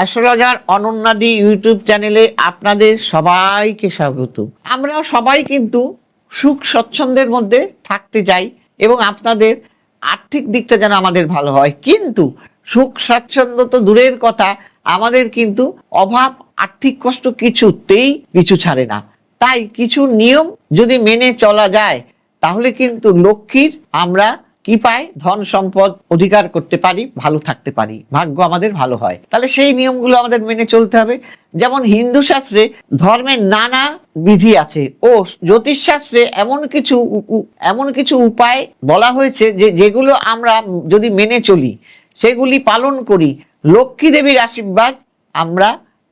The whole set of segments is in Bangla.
অ্যাস্ট্রোলজার অনন্যাদি ইউটিউব চ্যানেলে আপনাদের সবাইকে স্বাগত। আমরা সবাই কিন্তু সুখ স্বচ্ছন্দের মধ্যে থাকতে চাই এবং আপনাদের আর্থিক দিকটা যেন আমাদের ভালো হয়, কিন্তু সুখ স্বাচ্ছন্দ্য তো দূরের কথা, আমাদের কিন্তু অভাব আর্থিক কষ্ট কিছুতেই পিছু ছাড়ে না। তাই কিছু নিয়ম যদি মেনে চলা যায় তাহলে কিন্তু লক্ষ্মীর আমরা কি পাই, ধন সম্পদ অধিকার করতে পারি, ভালো থাকতে পারি, ভাগ্য আমাদের ভালো হয়। তাহলে সেই নিয়মগুলো আমাদের মেনে চলতে হবে। যেমন হিন্দু শাস্ত্রে ধর্মের নানা বিধি আছে ও জ্যোতিষ শাস্ত্রে এমন কিছু উপায় বলা হয়েছে যেগুলো আমরা যদি মেনে চলি, সেগুলি পালন করি, লক্ষ্মী দেবীর আশীর্বাদ আমরা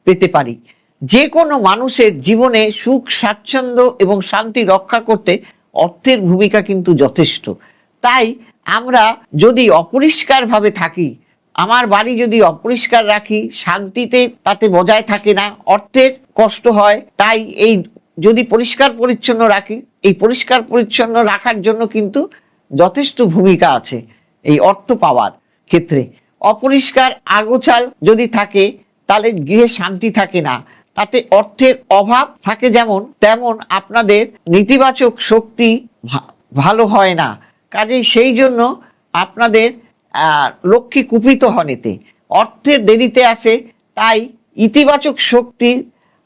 পেতে পারি। যে কোনো মানুষের জীবনে সুখ স্বাচ্ছন্দ্য এবং শান্তি রক্ষা করতে অর্থের ভূমিকা কিন্তু যথেষ্ট। তাই আমরা যদি অপরিষ্কারভাবে থাকি, আমার বাড়ি যদি অপরিষ্কার রাখি, শান্তিতে তাতে বজায় থাকে না, অর্থের কষ্ট হয়। তাই এই যদি পরিষ্কার পরিচ্ছন্ন রাখি, এই পরিষ্কার পরিচ্ছন্ন রাখার জন্য কিন্তু যথেষ্ট ভূমিকা আছে এই অর্থ পাওয়ার ক্ষেত্রে। অপরিষ্কার আগোছাল যদি থাকে তাহলে গৃহে শান্তি থাকে না, তাতে অর্থের অভাব থাকে যেমন, তেমন আপনাদের নেতিবাচক শক্তি ভালো হয় না। কাজেই সেই জন্য আপনাদের লক্ষ্মী কুপিত হন, এতে অর্থের দেরিতে আসে। তাই ইতিবাচক শক্তি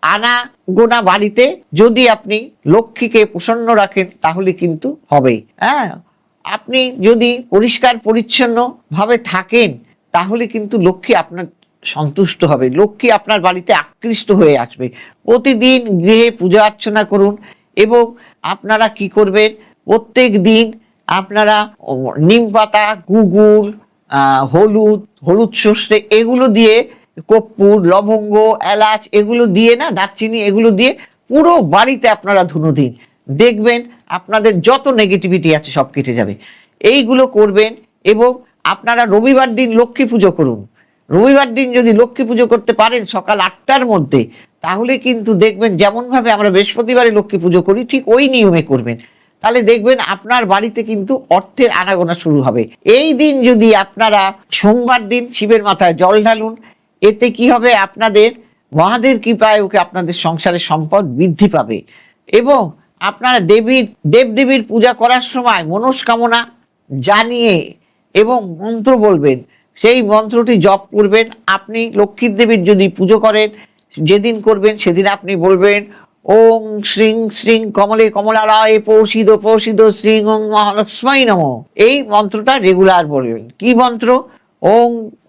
আনা গোনা বাড়িতে যদি আপনি লক্ষ্মীকে প্রসন্ন রাখেন তাহলে কিন্তু হবেই। আপনি যদি পরিষ্কার পরিচ্ছন্ন ভাবে থাকেন তাহলে কিন্তু লক্ষ্মী আপনার সন্তুষ্ট হবে, লক্ষ্মী আপনার বাড়িতে আকৃষ্ট হয়ে আসবে। প্রতিদিন গৃহে পূজা অর্চনা করুন এবং আপনারা কি করবেন, প্রত্যেক দিন আপনারা নিম পাতা, গুগুল, হলুদ সর্ষে এগুলো দিয়ে, কর্পূর, লবঙ্গ, এলাচ এগুলো দিয়ে না, দারচিনি এগুলো দিয়ে পুরো বাড়িতে আপনারা ধুনো দিন। দেখবেন আপনাদের যত নেগেটিভিটি আছে সব কেটে যাবে। এইগুলো করবেন। এবং আপনারা রবিবার দিন লক্ষ্মী পুজো করুন। রবিবার দিন যদি লক্ষ্মী পুজো করতে পারেন সকাল 8টার মধ্যে, তাহলে কিন্তু দেখবেন যেমনভাবে আমরা বৃহস্পতিবারে লক্ষ্মী পুজো করি ঠিক ওই নিয়মে করবেন। তাহলে দেখবেন আপনার বাড়িতে কিন্তু অর্থের আনাগোনা শুরু হবে। এই দিন যদি আপনারা সোমবার দিন শিবের মাথায় জল ঢালুন, এতে কি হবে, আপনাদের মহাদেব কৃপায় ওকে আপনাদের সংসারের সম্পদ বৃদ্ধি পাবে। এবং আপনারা দেবদেবীর পূজা করার সময় মনস্কামনা জানিয়ে এবং মন্ত্র বলবেন, সেই মন্ত্রটি জপ করবেন। আপনি লক্ষ্মী দেবীর যদি পুজো করেন, যেদিন করবেন সেদিন আপনি বলবেন ওং শ্রীং শ্রীং কমলে কমলালয়ে পৌষিদ পৌষিদ শ্রীং ওং মহালক্ষ্মী নমঃ। এই মন্ত্রটা রেগুলার বলবেন। কি মন্ত্র? ওং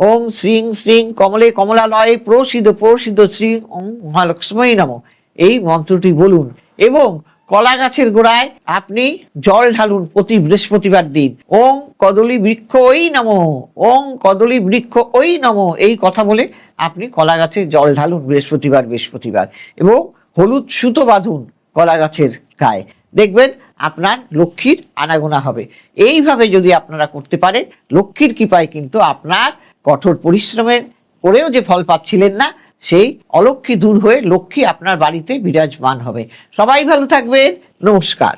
ওং শ্রীং শ্রীং কমলে কমলালয়ে প্রসিদ প্রসিদ শ্রীং ওং মহালক্ষ্মী নমঃ। এই মন্ত্রটি বলুন এবং কলা গাছের গোড়ায় আপনি জল ঢালুন প্রতি বৃহস্পতিবার দিন। ওং কদলী বৃক্ষ ওই নমঃ, ওং কদলী বৃক্ষ ওই নমঃ। এই কথা বলে আপনি কলা গাছে জল ঢালুন বৃহস্পতিবার এবং হলুদ সুতো বাঁধুন কলা গাছের গায়ে। দেখবেন আপনার লক্ষ্মীর আনাগোনা হবে। এইভাবে যদি আপনারা করতে পারেন, লক্ষ্মীর কৃপায় কিন্তু আপনার কঠোর পরিশ্রমের পরেও যে ফল পাচ্ছিলেন না, সেই অলক্ষ্মী দূর হয়ে লক্ষ্মী আপনার বাড়িতে বিরাজমান হবে। সবাই ভালো থাকবেন। নমস্কার।